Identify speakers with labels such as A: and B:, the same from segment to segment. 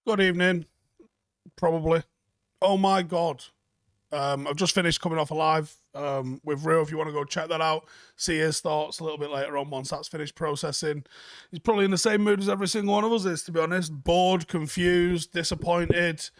A: Good evening, probably. Oh my god. I've just finished coming off a live with Rio. If you want to go check that out, see his thoughts a little bit later on once that's finished processing. He's probably in the same mood as every single one of us is, to be honest. Bored, confused, disappointed.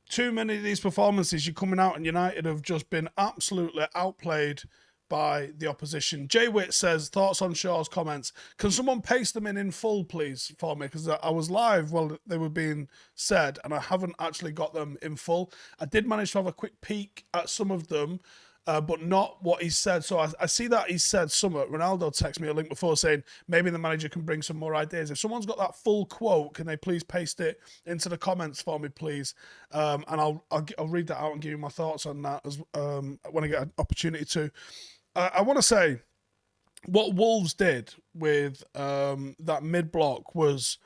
A: Too many of these performances you're coming out and United have just been absolutely outplayed by the opposition. Jay Witt says, thoughts on Shaw's comments. Can someone paste them in full, please, for me? Because I was live while they were being said, and I haven't actually got them in full. I did manage to have a quick peek at some of them, but not what he said. So I see that he said something. Ronaldo texted me a link before saying maybe the manager can bring some more ideas. If someone's got that full quote, can they please paste it into the comments for me, please? And I'll read that out and give you my thoughts on that as when I get an opportunity to. I want to say what Wolves did with that mid block was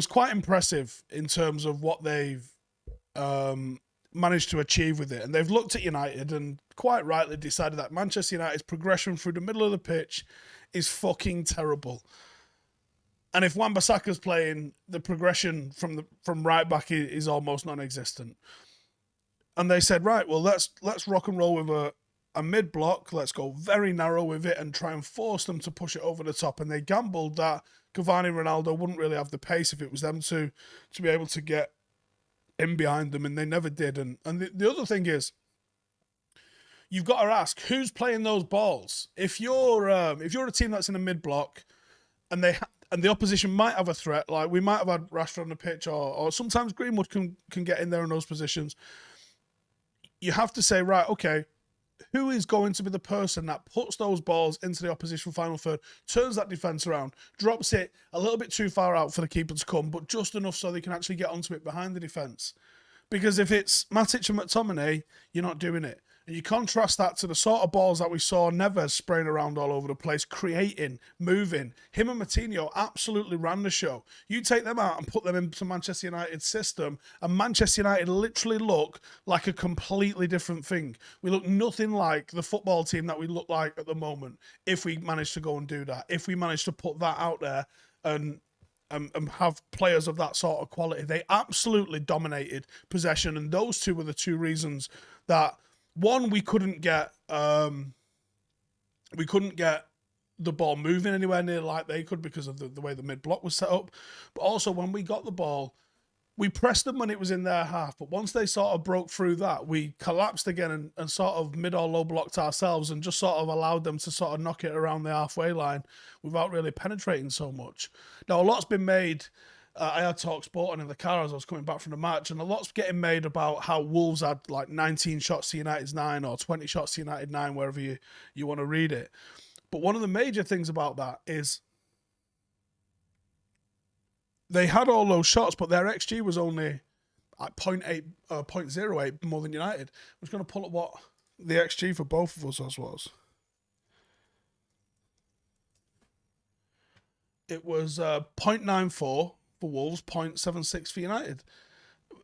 A: quite impressive in terms of what they've managed to achieve with it. And they've looked at United and quite rightly decided that Manchester United's progression through the middle of the pitch is fucking terrible. And if Wan-Bissaka's playing, the progression from right back is almost non-existent. And they said, right, well, let's rock and roll with a mid block. Let's go very narrow with it and try and force them to push it over the top. And they gambled that Cavani and Ronaldo wouldn't really have the pace if it was them to be able to get in behind them, and they never did. And the other thing is, you've got to ask who's playing those balls. If you're a team that's in a mid block, and the opposition might have a threat, like we might have had Rashford on the pitch, or sometimes Greenwood can get in there in those positions. You have to say, right, okay, who is going to be the person that puts those balls into the opposition final third, turns that defence around, drops it a little bit too far out for the keeper to come, but just enough so they can actually get onto it behind the defence? Because if it's Matic and McTominay, you're not doing it. And you contrast that to the sort of balls that we saw Neves spraying around all over the place, creating, moving. Him and Moutinho absolutely ran the show. You take them out and put them into Manchester United's system, and Manchester United literally look like a completely different thing. We look nothing like the football team that we look like at the moment if we manage to go and do that. If we manage to put that out there and have players of that sort of quality. They absolutely dominated possession, and those two were the two reasons that, one, we couldn't get the ball moving anywhere near like they could because of the way the mid block was set up. But also when we got the ball, we pressed them when it was in their half. But once they sort of broke through that, we collapsed again and sort of mid or low blocked ourselves and just sort of allowed them to sort of knock it around the halfway line without really penetrating so much. Now, a lot's been made. I had Talk Sport in the car as I was coming back from the match, and a lot's getting made about how Wolves had like 19 shots to United's 9 or 20 shots to United 9, wherever you want to read it. But one of the major things about that is they had all those shots, but their XG was only at 0.08 more than United. I was going to pull up what the XG for both of us was. It was 0.94 for Wolves, 0.76 for United.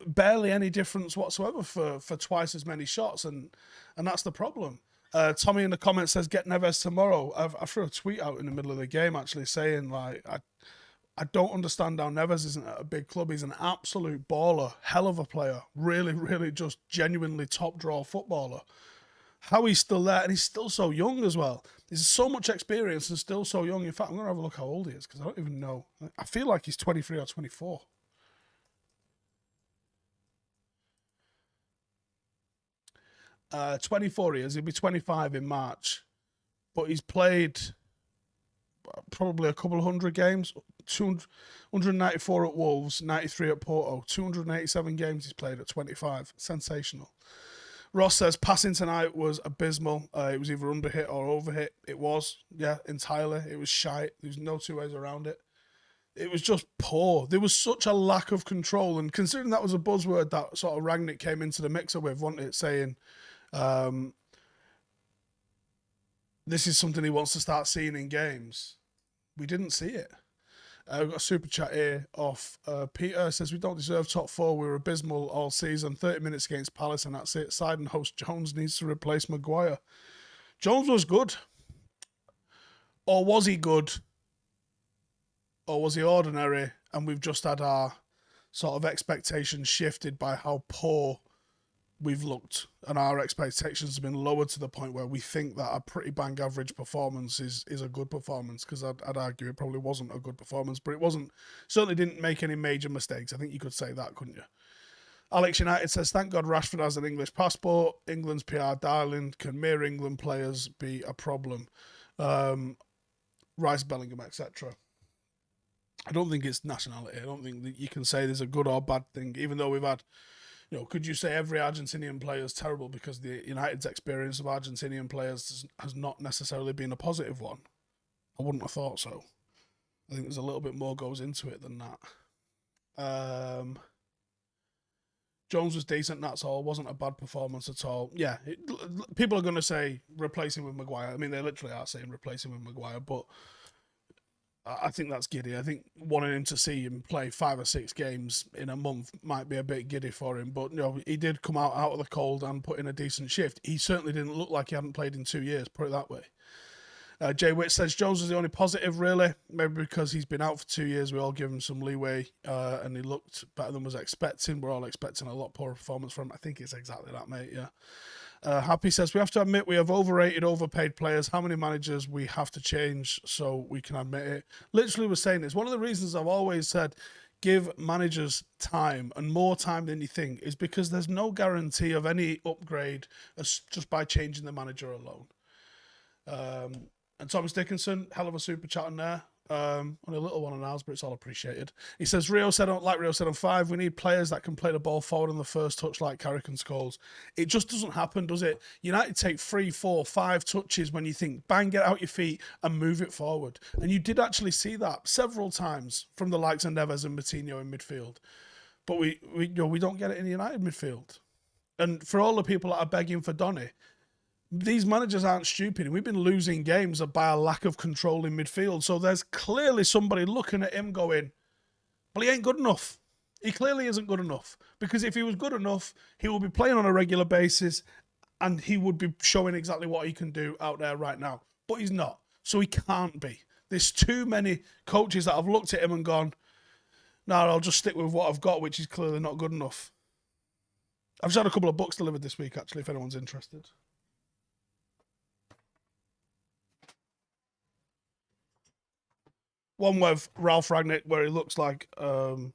A: Barely any difference whatsoever for twice as many shots, and that's the problem. Tommy in the comments says, get Neves tomorrow. I threw a tweet out in the middle of the game actually saying, like, I don't understand how Neves isn't at a big club. He's an absolute baller, hell of a player, really, really just genuinely top draw footballer. How he's still there, and he's still so young as well. He's so much experience and still so young. In fact, I'm going to have a look how old he is because I don't even know. I feel like he's 23 or 24. Uh, 24 he is. He'll be 25 in March. But he's played probably a couple of hundred games. 194 at Wolves, 93 at Porto. 287 games he's played at 25. Sensational. Ross says, passing tonight was abysmal. It was either underhit or overhit. It was, yeah, entirely. It was shite. There's no two ways around it. It was just poor. There was such a lack of control. And considering that was a buzzword that sort of Rangnick came into the mixer with, wasn't it? Saying, this is something he wants to start seeing in games. We didn't see it. We've got a super chat here off Peter. Says, we don't deserve top four. We were abysmal all season. 30 minutes against Palace and that's it. Side and host Jones needs to replace Maguire. Jones was good. Or was he good? Or was he ordinary? And we've just had our sort of expectations shifted by how poor we've looked, and our expectations have been lowered to the point where we think that a pretty bang average performance is a good performance, because I'd argue it probably wasn't a good performance, but it wasn't, certainly didn't make any major mistakes. I think you could say that, couldn't you? Alex United says, thank God Rashford has an English passport. England's PR darling. Can mere England players be a problem? Rice, Bellingham, etc. I don't think it's nationality. I don't think that you can say there's a good or bad thing, even though we've had, could you say every Argentinian player is terrible because the United's experience of Argentinian players has not necessarily been a positive one? I wouldn't have thought so. I think there's a little bit more goes into it than that. Jones was decent, that's all. Wasn't a bad performance at all. Yeah, people are going to say replacing with Maguire. I mean, they literally are saying replacing with Maguire, but I think that's giddy. I think wanting him to see him play 5 or 6 games in a month might be a bit giddy for him. But he did come out of the cold and put in a decent shift. He certainly didn't look like he hadn't played in 2 years, put it that way. Jay Witt says Jones was the only positive, really. Maybe because he's been out for 2 years, we all give him some leeway, and he looked better than was expecting. We're all expecting a lot poorer performance from him. I think it's exactly that, mate, yeah. Happy says, we have to admit we have overrated, overpaid players. How many managers we have to change so we can admit it? Literally was saying this. One of the reasons I've always said give managers time, and more time than you think, is because there's no guarantee of any upgrade just by changing the manager alone. And Thomas Dickinson, hell of a super chat in there. Only a little one on ours, but it's all appreciated. He says, Rio said on 5, we need players that can play the ball forward on the first touch like Carrick and Scholes. It just doesn't happen, does it? United take 3, 4, 5 touches when you think, bang, get out your feet and move it forward. And you did actually see that several times from the likes of Neves and Moutinho in midfield. But we don't get it in the United midfield. And for all the people that are begging for Donny, these managers aren't stupid. We've been losing games by a lack of control in midfield. So there's clearly somebody looking at him going, well, he ain't good enough. He clearly isn't good enough. Because if he was good enough, he would be playing on a regular basis and he would be showing exactly what he can do out there right now. But he's not. So he can't be. There's too many coaches that have looked at him and gone, no, I'll just stick with what I've got, which is clearly not good enough. I've just had a couple of books delivered this week, actually, if anyone's interested. One with Ralph Rangnick where he looks like, I don't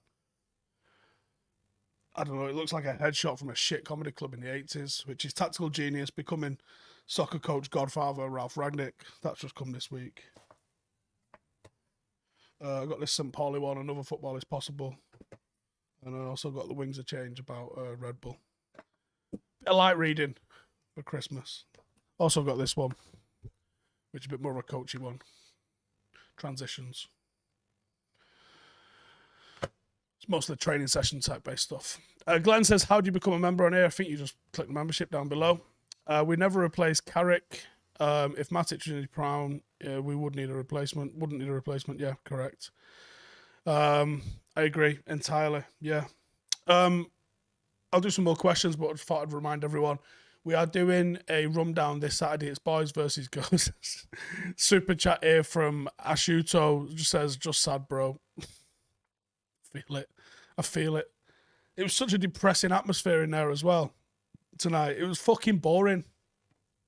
A: know, it looks like a headshot from a shit comedy club in the 80s, which is Tactical Genius becoming soccer coach godfather Ralph Rangnick. That's just come this week. I got this St. Pauli one, Another Football is Possible. And I also got the Wings of Change about Red Bull. Bit of light reading for Christmas. Also got this one, which is a bit more of a coachy one. Transitions. It's mostly training session type based stuff. Glenn says, how do you become a member on here? I think you just click the membership down below. We never replace Carrick. If Matic was in prime, we would need a replacement. Wouldn't need a replacement. Yeah, correct. I agree entirely. Yeah. I'll do some more questions, but I thought I'd remind everyone. We are doing a rundown this Saturday. It's boys versus girls. Super chat here from Ashuto. Just says, just sad, bro. Feel it. I feel it. It was such a depressing atmosphere in there as well tonight. It was fucking boring.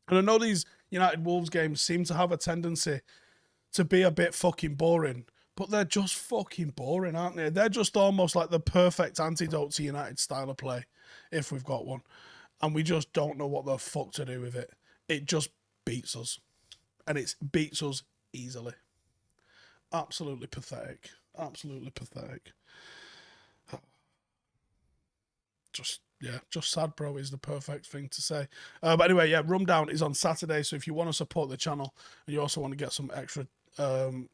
A: And I know these United Wolves games seem to have a tendency to be a bit fucking boring, but they're just fucking boring, aren't they? They're just almost like the perfect antidote to United style of play, if we've got one. And we just don't know what the fuck to do with it. It just beats us. And it beats us easily. Absolutely pathetic. Absolutely pathetic. Just sad, bro, is the perfect thing to say. But anyway, yeah, Rundown is on Saturday. So if you want to support the channel and you also want to get some extra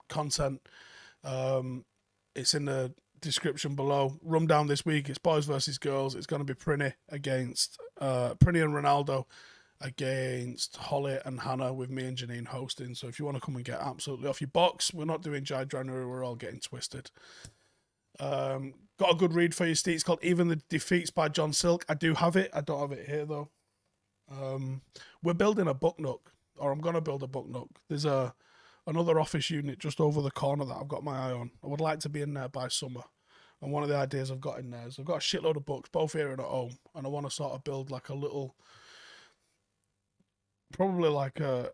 A: content, it's in the description below. Rundown this week, it's boys versus girls. It's going to be Prinny against Prinny and Ronaldo against Holly and Hannah, with me and Janine hosting. So if you want to come and get absolutely off your box, we're not doing Jai January, we're all getting twisted. Got a good read for you, Steve. It's called Even the Defeats by John Silk. I do have it. I don't have it here though. We're building a book nook, or I'm going to build a book nook. There's another office unit just over the corner that I've got my eye on. I would like to be in there by summer. And one of the ideas I've got in there is I've got a shitload of books, both here and at home, and I want to sort of build like a little, probably like a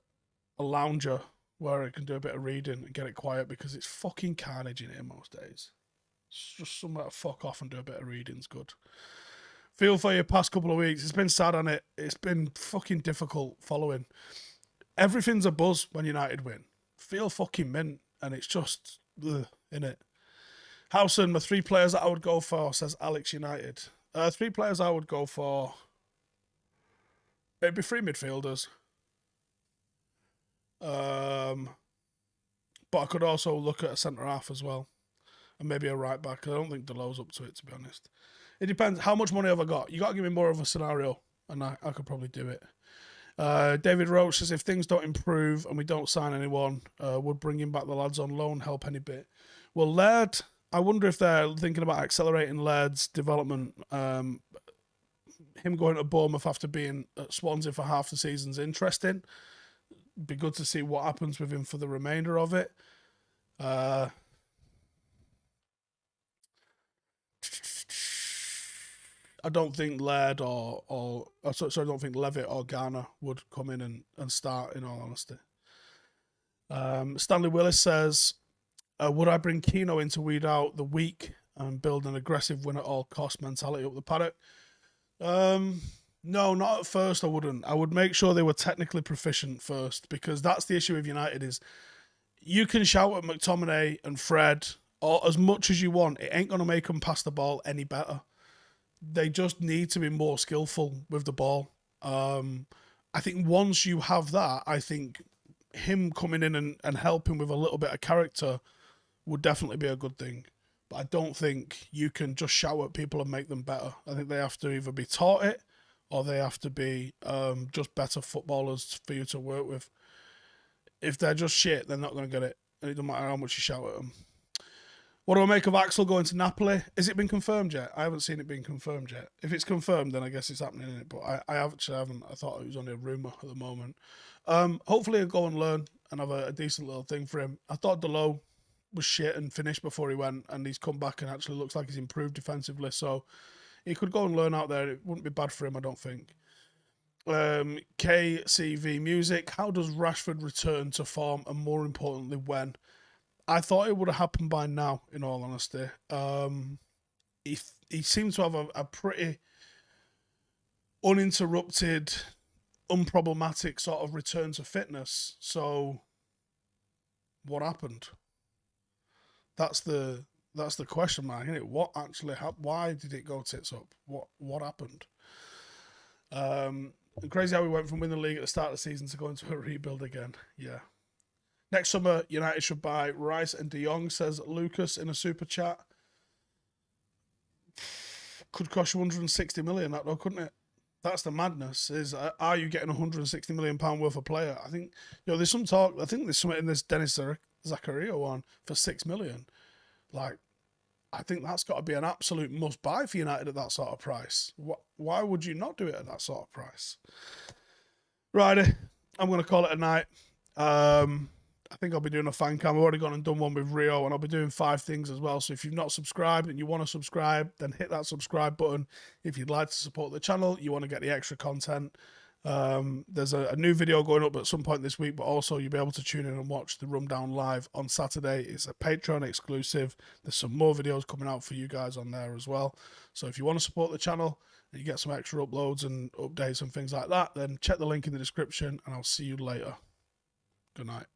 A: lounger where I can do a bit of reading and get it quiet because it's fucking carnage in here most days. It's just somewhere to fuck off and do a bit of reading's good. Feel for your past couple of weeks. It's been sad on it. It's been fucking difficult following. Everything's a buzz when United win. Feel fucking mint, and it's just innit. Howson, my 3 players that I would go for, says Alex United. 3 players I would go for. It'd be 3 midfielders. But I could also look at a centre half as well, and maybe a right back. I don't think Delow's up to it, to be honest. It depends. How much money have I got? You got to give me more of a scenario, and I could probably do it. David Roach says, if things don't improve and we don't sign anyone, would bringing back the lads on loan help any bit? Well, Laird, I wonder if they're thinking about accelerating Laird's development. Him going to Bournemouth after being at Swansea for half the season's interesting. Be good to see what happens with him for the remainder of it. I don't think Laird I don't think Levitt or Garner would come in and start, in all honesty. Stanley Willis says, would I bring Keno in to weed out the weak and build an aggressive win at all cost mentality up the paddock? No, not at first I wouldn't. I would make sure they were technically proficient first, because that's the issue with United is you can shout at McTominay and Fred or as much as you want. It ain't going to make them pass the ball any better. They just need to be more skillful with the ball. I think once you have that, I think him coming in and helping with a little bit of character would definitely be a good thing. But I don't think you can just shout at people and make them better. I think they have to either be taught it or they have to be just better footballers for you to work with. If they're just shit, they're not going to get it. And it doesn't matter how much you shout at them. What do I make of Axel going to Napoli? Has it been confirmed yet? I haven't seen it being confirmed yet. If it's confirmed, then I guess it's happening, innit? But I actually haven't. I thought it was only a rumour at the moment. Hopefully he'll go and learn and have a decent little thing for him. I thought Delow was shit and finished before he went, and he's come back and actually looks like he's improved defensively. So he could go and learn out there. It wouldn't be bad for him, I don't think. KCV Music. How does Rashford return to form, and more importantly, when? I thought it would have happened by now, in all honesty. He seems to have a pretty uninterrupted, unproblematic sort of return to fitness. So, what happened? That's the question mark, isn't it? What actually happened? Why did it go tits up? What happened? Crazy how we went from winning the league at the start of the season to going to a rebuild again. Yeah. Next summer, United should buy Rice and De Jong, says Lucas in a super chat. Could cost you 160 million, that though, couldn't it? That's the madness. Is are you getting 160 million pound worth of player? I think there's some talk. I think there's something in this Dennis Zakaria one for 6 million. Like, I think that's got to be an absolute must buy for United at that sort of price. Why would you not do it at that sort of price? Righty, I'm going to call it a night. I think I'll be doing a fan cam. I've already gone and done one with Rio, and I'll be doing 5 things as well. So if you've not subscribed and you want to subscribe, then hit that subscribe button. If you'd like to support the channel, you want to get the extra content. There's a new video going up at some point this week, but also you'll be able to tune in and watch the Rundown live on Saturday. It's a Patreon exclusive. There's some more videos coming out for you guys on there as well. So if you want to support the channel and you get some extra uploads and updates and things like that, then check the link in the description, and I'll see you later. Good night.